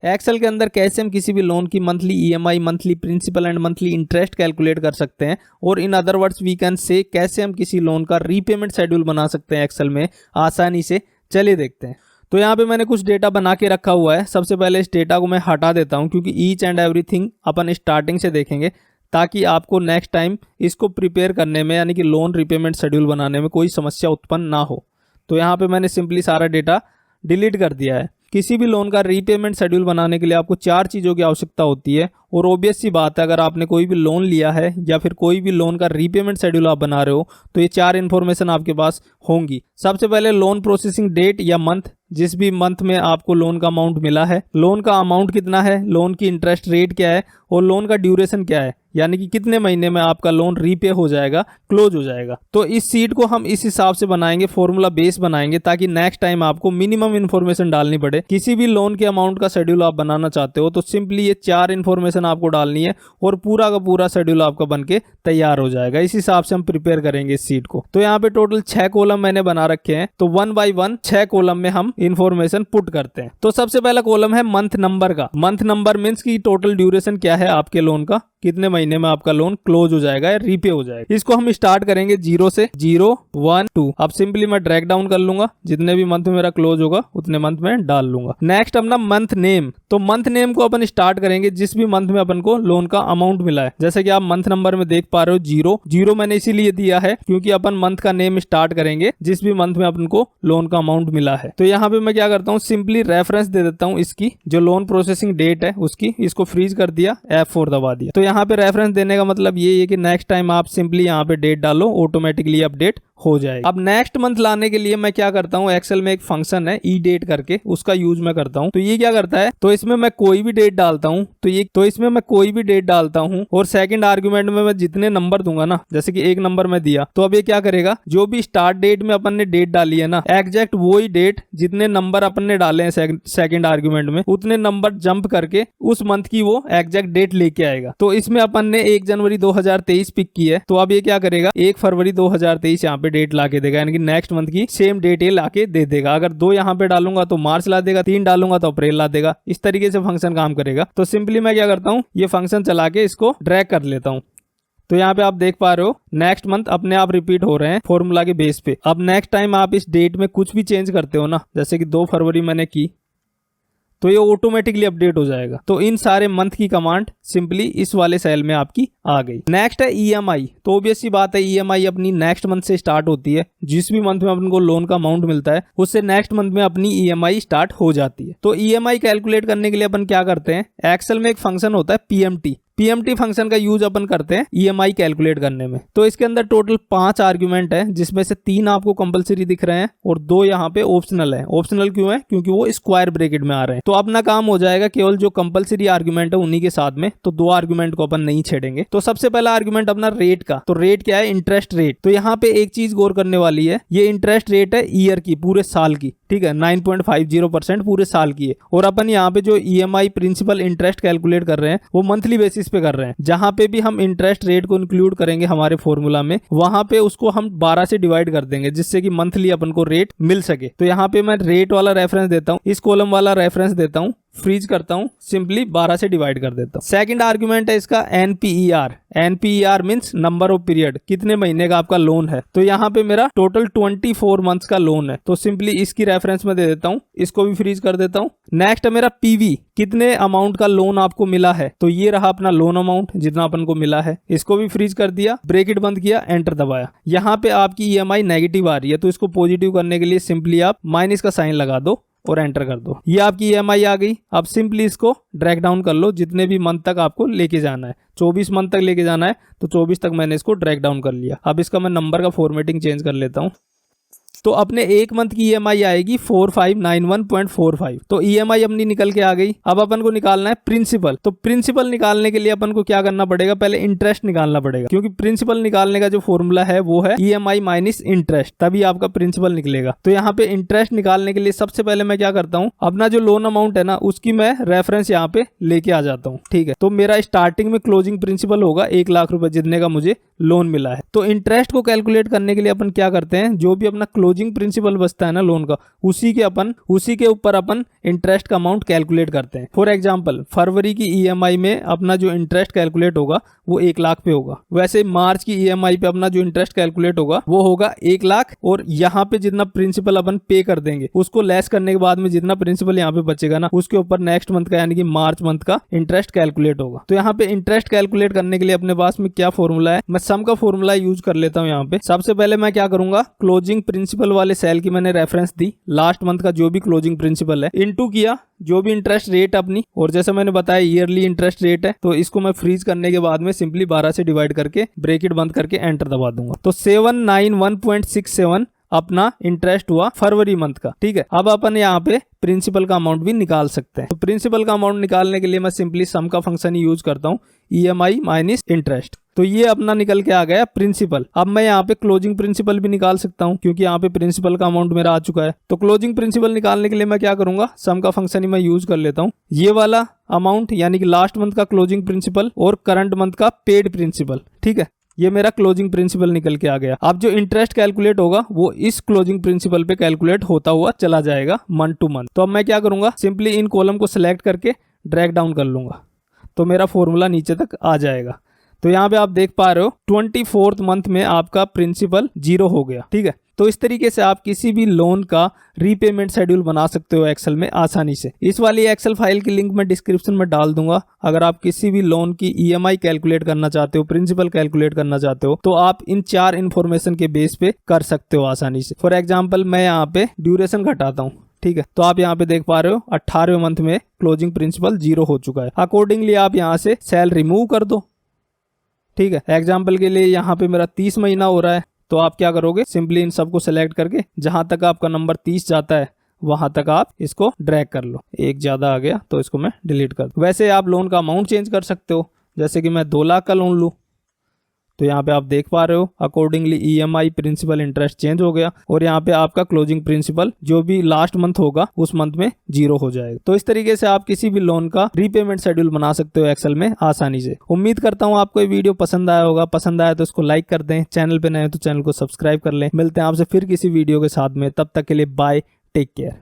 Excel के अंदर कैसे हम किसी भी लोन की monthly EMI, monthly principal and monthly interest calculate कर सकते हैं, और in other words we can say कैसे हम किसी लोन का रीपेमेंट शेड्यूल बना सकते हैं एक्सेल में आसानी से। चलिए देखते हैं। तो यहाँ पे मैंने कुछ डेटा बना के रखा हुआ है। सबसे पहले इस डेटा को मैं हटा देता हूँ क्योंकि each and everything upon starting से देखेंगे ताकि आपको नेक्स्ट टाइम इसको प्रिपेयर करने में यानी कि लोन रीपेमेंट शेड्यूल बनाने में कोई समस्या उत्पन्न ना हो। तो यहाँ पे मैंने सिंपली सारा डेटा डिलीट कर दिया है। किसी भी लोन का रीपेमेंट शेड्यूल बनाने के लिए आपको 4 चीज़ों की आवश्यकता होती है, और ऑब्वियस सी बात है अगर आपने कोई भी लोन लिया है या फिर कोई भी लोन का रीपेमेंट शेड्यूल आप बना रहे हो तो ये 4 इन्फॉर्मेशन आपके पास होंगी। सबसे पहले लोन प्रोसेसिंग डेट या मंथ, जिस भी मंथ में आपको लोन का अमाउंट मिला है, लोन का अमाउंट कितना है, लोन की इंटरेस्ट रेट क्या है, और लोन का ड्यूरेशन क्या है, यानी कि कितने महीने में आपका लोन रीपे हो जाएगा, क्लोज हो जाएगा। तो इस सीट को हम इस हिसाब से बनाएंगे, फॉर्मूला बेस बनाएंगे, ताकि नेक्स्ट टाइम आपको मिनिमम इन्फॉर्मेशन डालनी पड़े। किसी भी लोन के अमाउंट का शेड्यूल आप बनाना चाहते हो तो सिंपली ये 4 इन्फॉर्मेशन आपको डालनी है और पूरा का पूरा शेड्यूल आपका बनके तैयार हो जाएगा। इस हिसाब से हम प्रिपेयर करेंगे इस सीट को। तो यहाँ पे टोटल 6 कॉलम मैंने बना रखे हैं, तो 1 बाय 1 6 कॉलम में हम इन्फॉर्मेशन पुट करते हैं। तो सबसे पहला कॉलम है मंथ नंबर का। मंथ नंबर मीन्स की टोटल ड्यूरेशन क्या है आपके लोन का, कितने महीने में आपका लोन क्लोज हो जाएगा या रीपे हो जाएगा। इसको हम स्टार्ट करेंगे 0 से, 0 1 2। अब सिंपली मैं ड्रैग डाउन कर लूंगा, जितने भी मंथ में मेरा क्लोज होगा उतने मंथ में डाल लूंगा। नेक्स्ट अपना मंथ नेम। तो मंथ नेम को अपन स्टार्ट करेंगे जिस भी मंथ में अपन को लोन का अमाउंट मिला है। जैसे कि आप मंथ नंबर में देख पा रहे हो 0 0 मैंने इसीलिए दिया है क्योंकि अपन मंथ का नेम स्टार्ट करेंगे जिस भी मंथ में अपन को लोन का अमाउंट मिला है। तो यहाँ पे मैं क्या करता हूँ, सिंपली रेफरेंस दे देता हूँ इसकी, जो लोन प्रोसेसिंग डेट है उसकी। इसको फ्रीज कर दिया, F4 दबा दिया। तो यहाँ पे रेफरेंस देने का मतलब ये है कि नेक्स्ट टाइम आप सिंपली यहाँ पे डेट डालो, ऑटोमेटिकली अपडेट हो जाएगा। अब नेक्स्ट मंथ लाने के लिए मैं क्या करता हूँ, एक्सेल में एक फंक्शन है ई डेट करके, उसका यूज मैं करता हूँ। तो ये क्या करता है, तो इसमें मैं कोई भी डेट डालता हूँ, तो इसमें मैं कोई भी डेट डालता हूँ और सेकंड आर्गुमेंट में मैं जितने नंबर दूंगा ना, जैसे कि 1 नंबर में दिया, तो अब ये क्या करेगा, जो भी स्टार्ट डेट में अपन ने डेट डाली है ना, एग्जैक्ट वही डेट जितने नंबर अपन ने डाले हैं सेकंड आर्गुमेंट में, उतने नंबर जंप करके उस मंथ की वो एग्जैक्ट डेट लेके आएगा। तो इसमें अपन ने 1 जनवरी 2023 पिक की है, तो अब ये क्या करेगा, 1 फरवरी 2023 यहाँ पे डेट ला के देगा, यानी कि नेक्स्ट मंथ की सेम डेट ये ला के दे देगा। अगर 2 यहाँ पे डालूंगा तो मार्च ला देगा, 3 डालूंगा तो अप्रैल ला देगा। इस तरीके से फंक्शन काम करेगा। तो सिंपली मैं क्या करता हूँ, ये फंक्शन चला के इसको ड्रैग कर लेता हूँ। तो यहाँ पे आप देख पा रहे हो नेक्स्ट मंथ अपने आप रिपीट हो रहे हैं फॉर्मूला के बेस पे। अब नेक्स्ट टाइम आप इस डेट में कुछ भी चेंज करते हो ना, जैसे कि 2 फरवरी मैंने की, तो ये ऑटोमेटिकली अपडेट हो जाएगा। तो इन सारे मंथ की कमांड सिंपली इस वाले सेल में आपकी आ गई। नेक्स्ट है ईएमआई। तो ऑब्वियस सी बात है, ईएमआई अपनी नेक्स्ट मंथ से स्टार्ट होती है। जिस भी मंथ में अपन को लोन का अमाउंट मिलता है उससे नेक्स्ट मंथ में अपनी ईएमआई स्टार्ट हो जाती है। तो ईएमआई कैलकुलेट करने के लिए अपन क्या करते हैं, एक्सेल में एक फंक्शन होता है पीएमटी फंक्शन का यूज अपन करते हैं ईएमआई कैलकुलेट करने में। तो इसके अंदर टोटल 5 आर्गुमेंट है, जिसमें से 3 आपको कंपलसरी दिख रहे हैं और 2 यहाँ पे ऑप्शनल है। ऑप्शनल क्यों है, क्योंकि वो स्क्वायर ब्रैकेट में आ रहे हैं। तो अपना काम हो जाएगा केवल जो कंपलसरी आर्गुमेंट है उन्हीं के साथ में। तो 2 आर्गुमेंट को अपन नहीं छेड़ेंगे। तो सबसे पहला आर्गुमेंट अपना रेट का। तो रेट क्या है, इंटरेस्ट रेट। तो यहाँ पे एक चीज गौर करने वाली है, ये इंटरेस्ट रेट है ईयर की, पूरे साल की, ठीक है, 9.50% पूरे साल की है। और अपन यहाँ पे जो ईएमआई प्रिंसिपल इंटरेस्ट कैलकुलेट कर रहे हैं वो मंथली बेसिस पे कर रहे हैं। जहां पे भी हम इंटरेस्ट रेट को इंक्लूड करेंगे हमारे फॉर्मूला में, वहां पे उसको हम 12 से डिवाइड कर देंगे जिससे कि मंथली अपन को रेट मिल सके। तो यहाँ पे मैं रेट वाला रेफरेंस देता हूँ, इस कॉलम वाला रेफरेंस देता हूँ, फ्रीज करता हूं, सिंपली 12 से डिवाइड कर देता हूं। सेकंड आर्गुमेंट है इसका एनपीईआर मींस नंबर ऑफ पीरियड, कितने महीने का आपका लोन है। तो यहाँ पे मेरा टोटल 24 मंथ्स का लोन है, तो सिंपली इसकी रेफरेंस में दे देता हूँ, इसको भी फ्रीज कर देता हूँ। नेक्स्ट है मेरा पीवी, कितने अमाउंट का लोन आपको मिला है। तो ये रहा अपना लोन अमाउंट जितना अपन को मिला है, इसको भी फ्रीज कर दिया, ब्रैकेट बंद किया, एंटर दबाया। यहाँ पे आपकी ईएमआई नेगेटिव आ रही है, तो इसको पॉजिटिव करने के लिए सिंपली आप माइनस का साइन लगा दो और एंटर कर दो। ये आपकी ईएमआई आ गई। अब सिंपली इसको ड्रैग डाउन कर लो जितने भी मंथ तक आपको लेके जाना है। 24 मंथ तक लेके जाना है, तो 24 तक मैंने इसको ड्रैग डाउन कर लिया। अब इसका मैं नंबर का फॉर्मेटिंग चेंज कर लेता हूँ। तो अपने 1 मंथ की ईएमआई आएगी 4591.45। तो ईएमआई अपनी निकल के आ गई। अब अपन को निकालना है प्रिंसिपल। तो प्रिंसिपल निकालने के लिए अपन को क्या करना पड़ेगा, पहले इंटरेस्ट निकालना पड़ेगा, क्योंकि प्रिंसिपल निकालने का जो फॉर्मूला है वो है ईएमआई माइनस इंटरेस्ट, तभी आपका प्रिंसिपल निकलेगा। तो यहाँ पे इंटरेस्ट निकालने के लिए सबसे पहले मैं क्या करता हूँ, अपना जो लोन अमाउंट है ना उसकी मैं रेफरेंस यहाँ पे लेके आ जाता हूँ, ठीक है। तो मेरा स्टार्टिंग में क्लोजिंग प्रिंसिपल होगा 1 लाख रुपए जितने का मुझे लोन मिला है। तो इंटरेस्ट को कैलकुलेट करने के लिए अपन क्या करते हैं, जो भी अपना क्लोजिंग क्लोजिंग प्रिंसिपल बचता है ना लोन का, उसी के ऊपर अपन इंटरेस्ट का अमाउंट कैलकुलेट करते हैं। फॉर एग्जांपल फरवरी की ईएमआई में अपना जो इंटरेस्ट कैलकुलेट होगा वो 1 लाख पे होगा, वैसे मार्च की ईएमआई पे अपना जो इंटरेस्ट कैलकुलेट होगा वो होगा 1 लाख, और यहाँ पे जितना प्रिंसिपल अपन पे कर देंगे उसको लेस करने के बाद में जितना प्रिंसिपल यहाँ पे बचेगा ना, उसके ऊपर नेक्स्ट मंथ का यानी कि मार्च मंथ का इंटरेस्ट कैलकुलेट होगा। तो यहाँ पे इंटरेस्ट कैलकुलेट करने के लिए अपने पास में क्या फॉर्मूला है, मैं सम का फॉर्मूला यूज कर लेता हूँ। यहाँ पे सबसे पहले मैं क्या करूंगा, क्लोजिंग प्रिंसिपल वाले सेल की मैंने रेफरेंस दी, लास्ट मंथ का जो भी क्लोजिंग प्रिंसिपल है इनटू किया जो भी इंटरेस्ट रेट अपनी, और जैसे मैंने बताया ईयरली इंटरेस्ट रेट है तो इसको मैं फ्रीज करने के बाद में सिंपली 12 से डिवाइड करके ब्रैकेट बंद करके एंटर दबा दूंगा। तो 791.67 अपना इंटरेस्ट हुआ फरवरी मंथ का। ठीक है, अब अपन यहाँ पे प्रिंसिपल का अमाउंट भी निकाल सकते हैं। तो प्रिंसिपल का अमाउंट निकालने के लिए मैं सिंपली सम का फंक्शन ही यूज करता हूँ, ईएमआई माइनस इंटरेस्ट। तो ये अपना निकल के आ गया प्रिंसिपल। अब मैं यहाँ पे क्लोजिंग प्रिंसिपल भी निकाल सकता हूँ क्योंकि यहाँ पे प्रिंसिपल का अमाउंट मेरा आ चुका है। तो क्लोजिंग प्रिंसिपल निकालने के लिए मैं क्या करूंगा, सम का फंक्शन ही मैं यूज कर लेता हूँ। ये वाला अमाउंट यानी कि लास्ट मंथ का क्लोजिंग प्रिंसिपल और करंट मंथ का पेड प्रिंसिपल, ठीक है, ये मेरा क्लोजिंग प्रिंसिपल निकल के आ गया। अब जो इंटरेस्ट कैलकुलेट होगा वो इस क्लोजिंग प्रिंसिपल पे कैलकुलेट होता हुआ चला जाएगा मंथ टू मंथ। तो अब मैं क्या करूंगा, सिंपली इन कॉलम को सिलेक्ट करके ड्रैग डाउन कर लूंगा तो मेरा फॉर्मूला नीचे तक आ जाएगा। तो यहाँ पे आप देख पा रहे हो 24th मंथ में आपका प्रिंसिपल 0 हो गया। ठीक है, तो इस तरीके से आप किसी भी लोन का रीपेमेंट शेड्यूल बना सकते हो एक्सेल में आसानी से। इस वाली एक्सेल फाइल की लिंक मैं डिस्क्रिप्शन में डाल दूंगा। अगर आप किसी भी लोन की ईएमआई कैलकुलेट करना चाहते हो, प्रिंसिपल कैलकुलेट करना चाहते हो, तो आप इन 4 इन्फॉर्मेशन के बेस पे कर सकते हो आसानी से। फॉर एग्जाम्पल मैं यहाँ पे ड्यूरेशन घटाता हूँ। ठीक है, तो आप यहाँ पे देख पा रहे हो 18वें मंथ में क्लोजिंग प्रिंसिपल 0 हो चुका है। अकॉर्डिंगली आप यहाँ से सेल रिमूव कर दो। ठीक है, एग्जाम्पल के लिए यहाँ पे मेरा 30 महीना हो रहा है, तो आप क्या करोगे, सिंपली इन सबको सेलेक्ट करके जहां तक आपका नंबर 30 जाता है वहां तक आप इसको ड्रैग कर लो। एक ज्यादा आ गया तो इसको मैं डिलीट कर दूं। वैसे आप लोन का अमाउंट चेंज कर सकते हो, जैसे कि मैं 2 लाख का लोन लूं तो यहाँ पे आप देख पा रहे हो accordingly EMI principal interest change हो गया, और यहाँ पे आपका क्लोजिंग प्रिंसिपल जो भी लास्ट मंथ होगा उस मंथ में 0 हो जाएगा। तो इस तरीके से आप किसी भी लोन का रीपेमेंट शेड्यूल बना सकते हो एक्सेल में आसानी से। उम्मीद करता हूँ आपको ये वीडियो पसंद आया होगा। पसंद आया तो इसको लाइक कर दें, चैनल पे नए हो तो चैनल को सब्सक्राइब कर लें। मिलते हैं आपसे फिर किसी वीडियो के साथ में, तब तक के लिए बाय, टेक केयर।